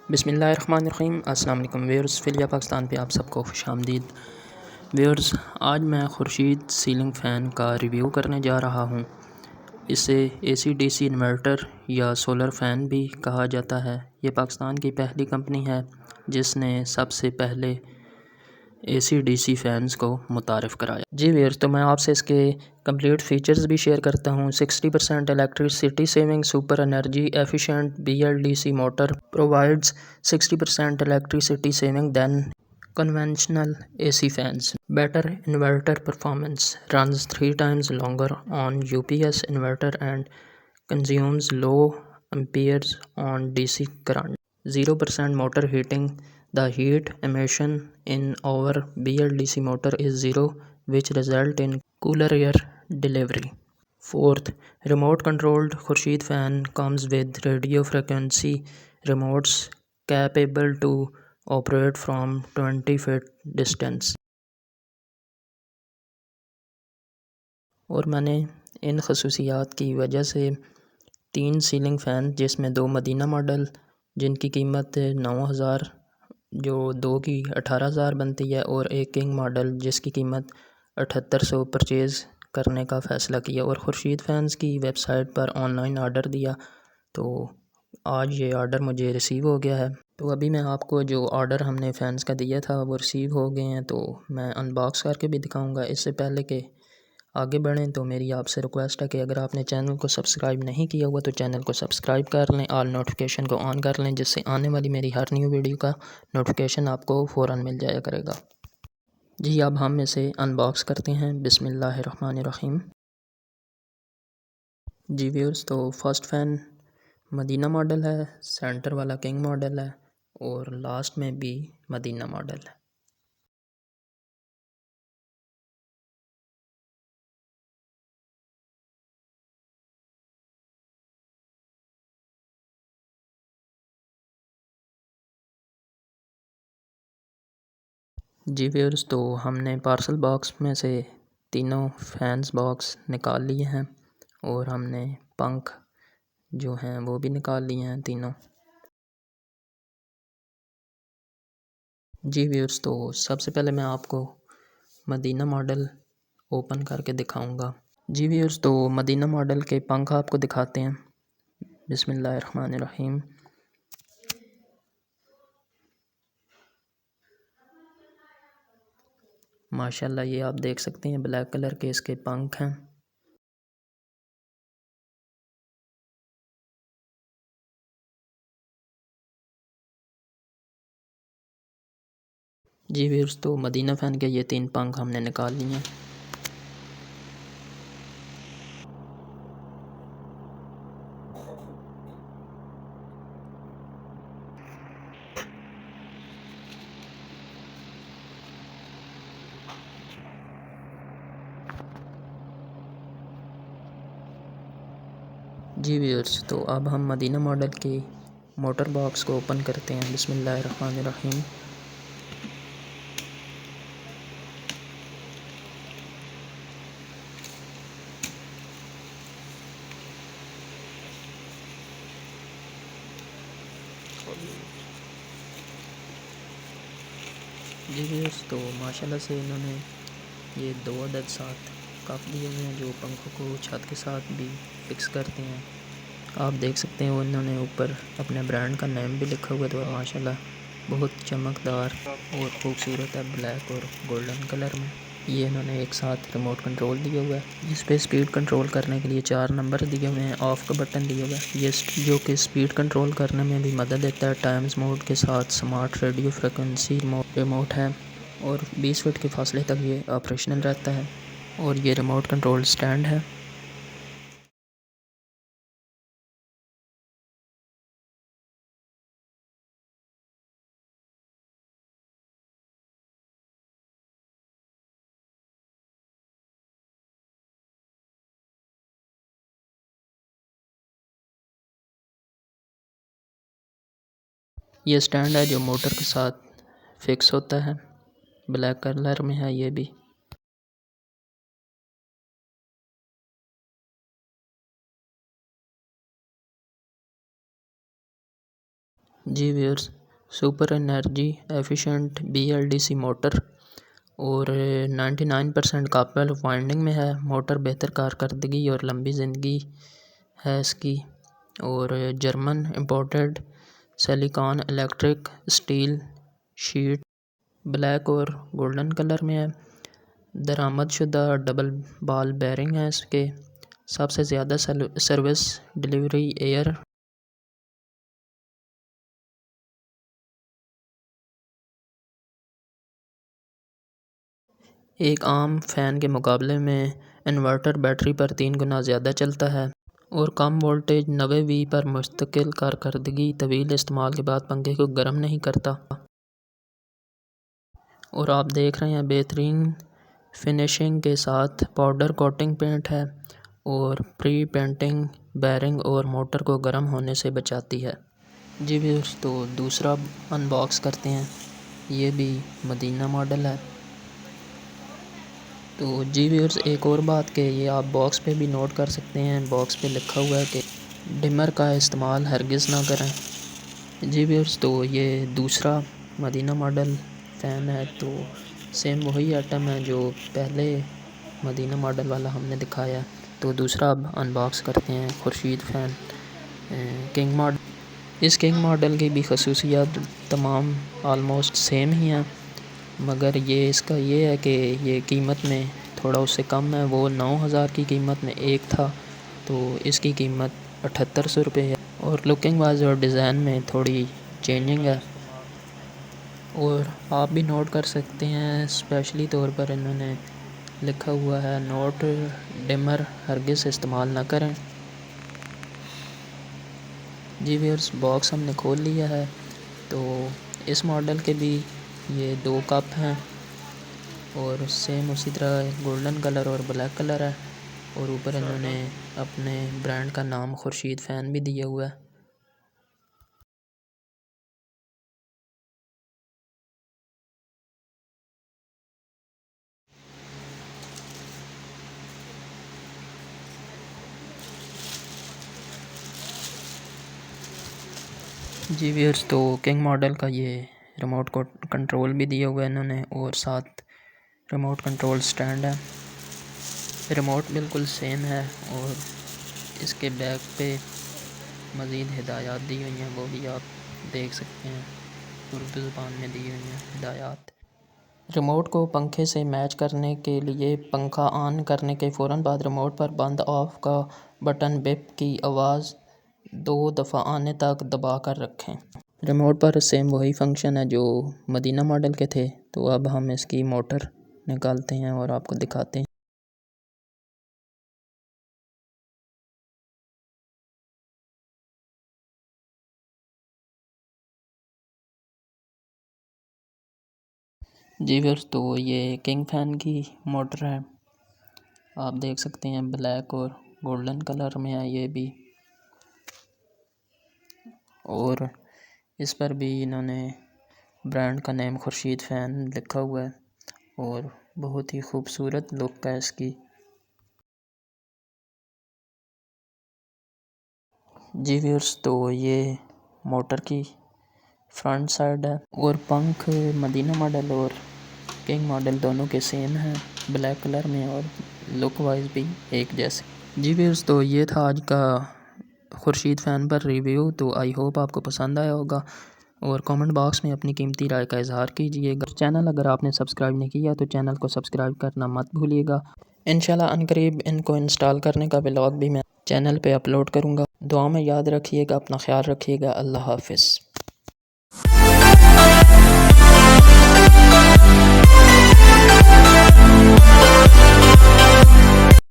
बिस्मिल्लाहिर्रहमानिर्रहीम। अस्सलाम वालेकुम व्यूअर्स, फिलिया पाकिस्तान पे आप सबको खुशामदीद। व्यूअर्स, आज मैं खुर्शीद सीलिंग फ़ैन का रिव्यू करने जा रहा हूँ। इसे AC/DC इन्वर्टर या सोलर फ़ैन भी कहा जाता है। ये पाकिस्तान की पहली कंपनी है जिसने सबसे पहले AC/DC फ़ैन्स को मुतारिफ़ कराया। जी व्यूअर्स, तो मैं आपसे इसके कंप्लीट फ़ीचर्स भी शेयर करता हूँ। 60% electricity saving, super energy efficient BLDC motor provides 60% electricity saving than conventional AC fans. Better inverter performance, runs 3 times longer on UPS inverter and consumes low amperes on DC current. 0% motor heating. The heat emission in our BLDC motor is zero, which result in cooler air delivery. Fourth, remote controlled Khurshid fan comes with radio frequency remotes capable to operate from 20 feet distance. और मैंने इन खसूसियात की वजह से 3 ceiling fan, जिसमें 2 Medina model जिनकी कीमत 9,000, जो 2 की 18,000 बनती है, और एक किंग मॉडल जिसकी कीमत 7800 परचेज़ करने का फ़ैसला किया और खुर्शीद फ़ैन्स की वेबसाइट पर ऑनलाइन ऑर्डर दिया। तो आज ये ऑर्डर मुझे रिसीव हो गया है। तो अभी मैं आपको जो ऑर्डर हमने फ़ैन्स का दिया था वो रिसीव हो गए हैं, तो मैं अनबॉक्स करके भी दिखाऊंगा। इससे पहले कि आगे बढ़ें तो मेरी आपसे रिक्वेस्ट है कि अगर आपने चैनल को सब्सक्राइब नहीं किया हुआ तो चैनल को सब्सक्राइब कर लें, ऑल नोटिफिकेशन को ऑन कर लें, जिससे आने वाली मेरी हर न्यू वीडियो का नोटिफिकेशन आपको फ़ौरन मिल जाया करेगा। जी, अब हम इसे अनबॉक्स करते हैं। बिस्मिल्लाहिर्रहमानिर्रहीम। जी व्यूअर्स, तो फर्स्ट फ़ैन मदीना मॉडल है, सेंटर वाला किंग मॉडल है और लास्ट में भी मदीना मॉडल है। जी व्यूअर्स, तो हमने पार्सल बॉक्स में से तीनों फैंस बॉक्स निकाल लिए हैं और हमने पंख जो हैं वो भी निकाल लिए हैं तीनों। जी व्यूअर्स, तो सबसे पहले मैं आपको मदीना मॉडल ओपन करके दिखाऊंगा। जी व्यूअर्स, तो मदीना मॉडल के पंख आपको दिखाते हैं। बिस्मिल्लाहिर्रहमानिर्रहीम। माशाल्लाह, ये आप देख सकते हैं ब्लैक कलर के इसके पंख हैं। जी व्यूअर्स, तो मदीना फ़ैन के ये 3 पंख हमने निकाल लिए हैं। जी व्यूअर्स, तो अब हम मदीना मॉडल की मोटर बॉक्स को ओपन करते हैं। बिस्मिल्लाहिर्रहमानिर्रहीम। जी व्यूअर्स, तो माशाल्लाह से इन्होंने ये 2 अदद साथ कप दिए हुए हैं जो पंखों को छत के साथ भी फिक्स करते हैं। आप देख सकते हैं वो इन्होंने ऊपर अपने ब्रांड का नेम भी लिखा हुआ है। तो माशाल्लाह बहुत चमकदार और ख़ूबसूरत है, ब्लैक और गोल्डन कलर में। ये इन्होंने एक साथ रिमोट कंट्रोल दिया हुआ है, जिस पे स्पीड कंट्रोल करने के लिए 4 नंबर दिए हुए हैं। ऑफ़ का बटन दिया हुआ है, ये जो कि स्पीड कंट्रोल करने में भी मदद देता है। टाइम्स मोड के साथ स्मार्ट रेडियो फ्रिक्वेंसी रिमोट है और 20 फीट के फासले तक ये ऑपरेशनल रहता है। और ये रिमोट कंट्रोल स्टैंड है। ये स्टैंड है जो मोटर के साथ फिक्स होता है, ब्लैक कलर में है ये भी। जी viewers, super energy efficient BLDC motor और 99% काबल वाइंडिंग में है। मोटर बेहतर कारकर्दगी और लंबी ज़िंदगी है इसकी। और German imported silicon electric steel sheet black और गोल्डन कलर में है। दरामदशुदा डबल बॉल बेरिंग है इसके। सबसे ज़्यादा सर्विस डिलीवरी एयर एक आम फ़ैन के मुकाबले में इन्वर्टर बैटरी पर 3 गुना ज़्यादा चलता है और कम वोल्टेज 90V पर मुस्तकिल कारकर्दगी तवील इस्तेमाल के बाद पंखे को गर्म नहीं करता। और आप देख रहे हैं बेहतरीन फिनिशिंग के साथ पाउडर कोटिंग पेंट है और प्री पेंटिंग बेरिंग और मोटर को गर्म होने से बचाती है। जी व्यूअर्स, तो दूसरा अनबॉक्स करते हैं। ये भी मदीना मॉडल है। तो जी व्यूअर्स, एक और बात कि ये आप बॉक्स पे भी नोट कर सकते हैं। बॉक्स पे लिखा हुआ है कि डिमर का इस्तेमाल हरगिज़ ना करें। जी व्यूअर्स, तो ये दूसरा मदीना मॉडल फ़ैन है। तो सेम वही आइटम है जो पहले मदीना मॉडल वाला हमने दिखाया। तो दूसरा अब अनबॉक्स करते हैं खुर्शीद फ़ैन किंग मॉडल। इस किंग मॉडल की भी खसूसियात तमाम आलमोस्ट सेम ही हैं, मगर ये इसका ये है कि ये कीमत में थोड़ा उससे कम है। वो 9000 की कीमत में एक था, तो इसकी कीमत 7800 रुपये है। और लुकिंग वाइज और डिज़ाइन में थोड़ी चेंजिंग है। और आप भी नोट कर सकते हैं, स्पेशली तौर पर इन्होंने लिखा हुआ है नोट डिमर हरगिज़ इस्तेमाल ना करें। जी व्यूअर्स, बॉक्स हमने खोल लिया है। तो इस मॉडल के भी ये 2 कप हैं और सेम उसी तरह गोल्डन कलर और ब्लैक कलर है। और ऊपर इन्होंने अपने ब्रांड का नाम खुर्शीद फ़ैन भी दिया हुआ है। जी व्यूअर्स, तो किंग मॉडल का ये रिमोट को कंट्रोल भी दिया हुआ है इन्होंने और साथ रिमोट कंट्रोल स्टैंड है। रिमोट बिल्कुल सेम है और इसके बैक पे मज़ीद हिदायत दी हुई हैं, वो भी आप देख सकते हैं। उर्दू ज़ुबान में दी हुई हैं हिदायत। रिमोट को पंखे से मैच करने के लिए पंखा ऑन करने के फ़ौरन बाद रिमोट पर बंद ऑफ का बटन बिप की आवाज़ 2 दफ़ा आने तक दबा कर रखें। रिमोट पर सेम वही फंक्शन है जो मदीना मॉडल के थे। तो अब हम इसकी मोटर निकालते हैं और आपको दिखाते हैं। जी व्यूअर्स, तो ये किंग फ़ैन की मोटर है। आप देख सकते हैं ब्लैक और गोल्डन कलर में है ये भी। और इस पर भी इन्होंने ब्रांड का नेम खुर्शीद फ़ैन लिखा हुआ है और बहुत ही खूबसूरत लुक है इसकी। जी व्यूअर्स, तो ये मोटर की फ्रंट साइड है और पंख मदीना मॉडल और किंग मॉडल दोनों के सेम हैं ब्लैक कलर में और लुक वाइज भी एक जैसे। जी व्यूअर्स, तो ये था आज का खुर्शीद फ़ैन पर रिव्यू। तो आई होप आपको पसंद आया होगा और कमेंट बॉक्स में अपनी कीमती राय का इजहार कीजिएगा। चैनल अगर आपने सब्सक्राइब नहीं किया तो चैनल को सब्सक्राइब करना मत भूलिएगा। इंशाल्लाह अनकरीब इनको इंस्टॉल करने का व्लॉग भी मैं चैनल पे अपलोड करूँगा। दुआ में याद रखिएगा, अपना ख्याल रखिएगा। अल्लाह हाफ़िज़।